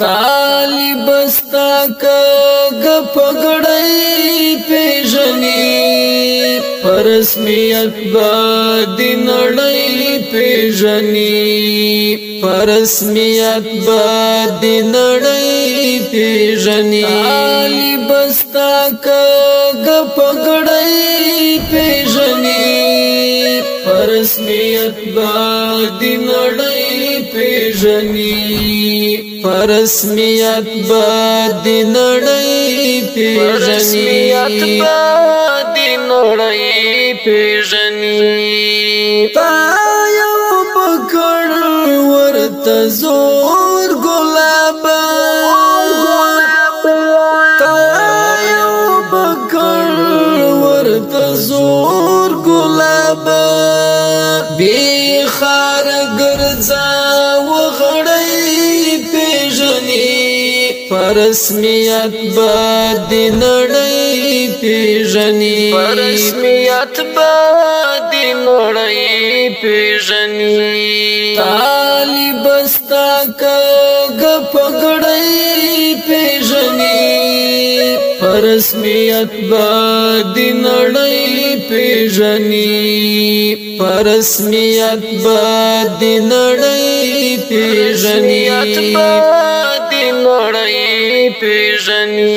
طالب استا کګ پګړی پیژني پرسمیت باد نړۍ پیژني پرسمیت باد نړۍ پیژني طالب استا کګ پګړی پیژني پرسمیت باد نړۍ پیژني پرسمیت باد نړۍ پیژني پرسمیت باد نړۍ پیژني تا یو پکړ ورته زور ګلاب تا یو پکړ ورته زور ګلاب بی خار ګرځا وغړی پیژني پرسمیت باد نړۍ پیژني پرسمیت باد نړۍ پیژني طالب استا کګ پګړی پیژني پرسمیت باد نړۍ پیژني پرسمیت باد نړۍ پیژني باد نړۍ پیژني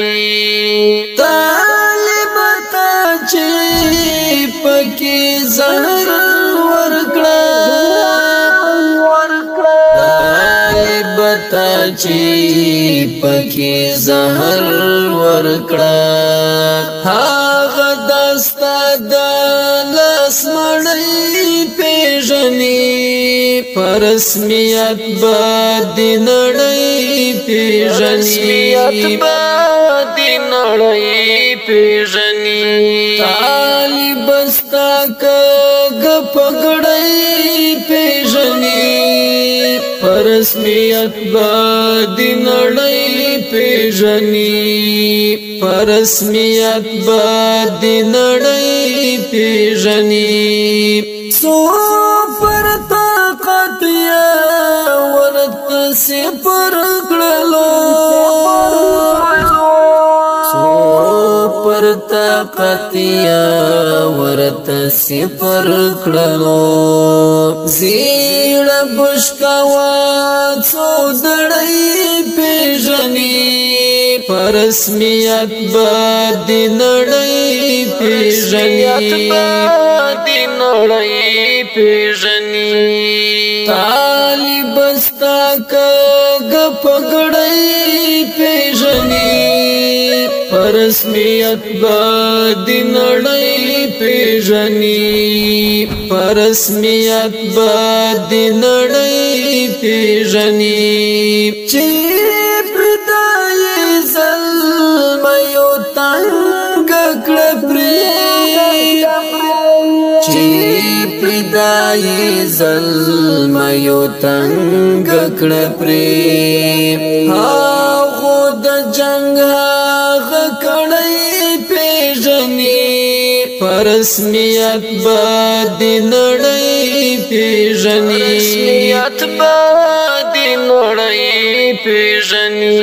طالب ته چې پکې زهر ورکړه طالب ته چې پکې زهر ورکړه هغه دستا د لاس مړی پیژني پرسمیت باد نړۍ پیژني پرسمیت باد نړۍ پیژني طالب استا کګ پګړی پیژني پرسمیت باد نړۍ پیژني پرسمیت باد نړۍ پیژني سو پر طاقت یا ورته سپر کړلو سو پر طاقت یا ورته سپر کړلو زیړ بشکوا څو دړۍ پیژني پرسمیت باد نړۍ پیژني باد نړۍ پیژني طالب استا کګ پګړی پیژني پرسمیت باد نړۍ پیژني پرسمیت باد نړۍ پیژني چې پردای زلمیو تنگ کړ پرې چې پردای زلمیو تنگ کړ پرې هغه د جنگ هغه کړی پیژني پرسمیت باد نړۍ پیژني پرسمیت باد نړۍ پیژني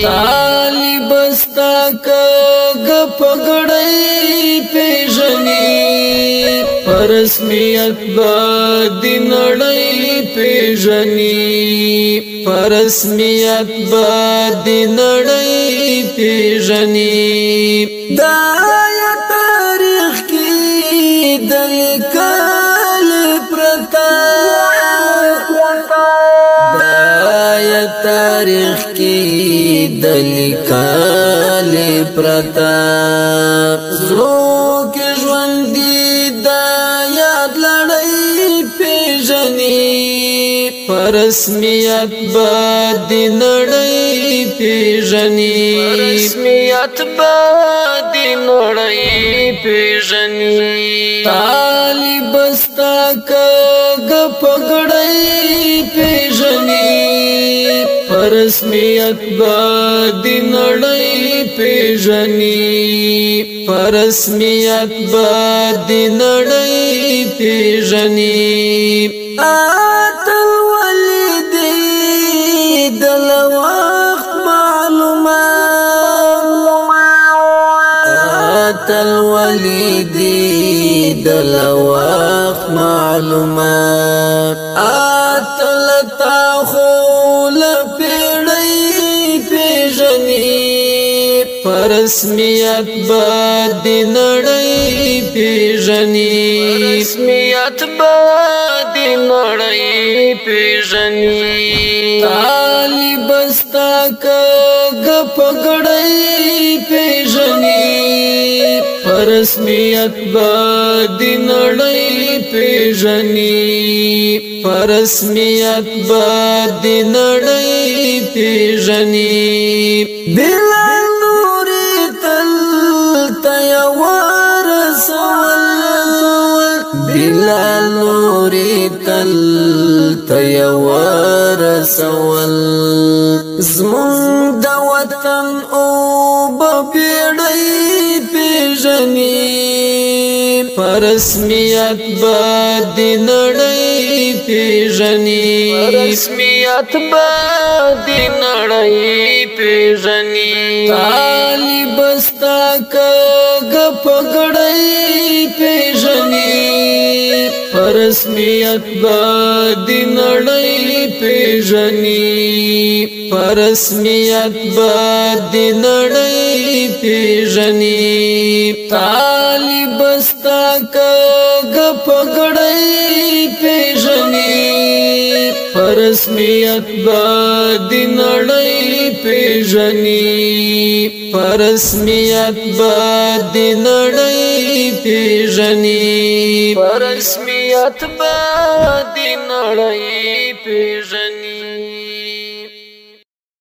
طالب استا کګ پګړی پیژني پرسمیت باد نړۍ پیژني پرسمیت باد نړۍ پیژني دا تاریخ کې د لیکل پرتا دا تاریخ کې د لیکل پرتا زړه کې ژوند دا یاد لړۍ پیژني پرسمیت باد نړۍ پیژني پرسمیت باد نړۍ پیژني طالب استا کګ پګړی پیژني پرسمیت باد نړۍ پیژني پرسمیت باد نړۍ پیژني اتل ولید دلوا والی دی دل وقت معلومات اتلتا خول پیڑی پیجنی پرسمیت با دی نڑی پیجنی پرسمیت با دی نڑی پیجنی طالب استا کگ پگڑی پیجنی پرسمیت با دی نڑی پیجنی پرسمیت با دی نڑی پیجنی بلال نوری تل تیوار سوال بلال نوری تل تیوار سوال زمون دا وطن او بپیڑی پیجنی پرسمیت با دی نڑی پیجنی پرسمیت با دی نڑی پیجنی طالب استا کگ پگڑی پیجنی پرسمیت با دی نڑی پیجنی پرسمیت با دی نڑی پیجنی طالب استا کگ پگڑی پیجنی پرسمیت با دی نڑی پیجنی پرسمیت با دی نڑی پیجنی پرسمیت با دی نڑی پیجنی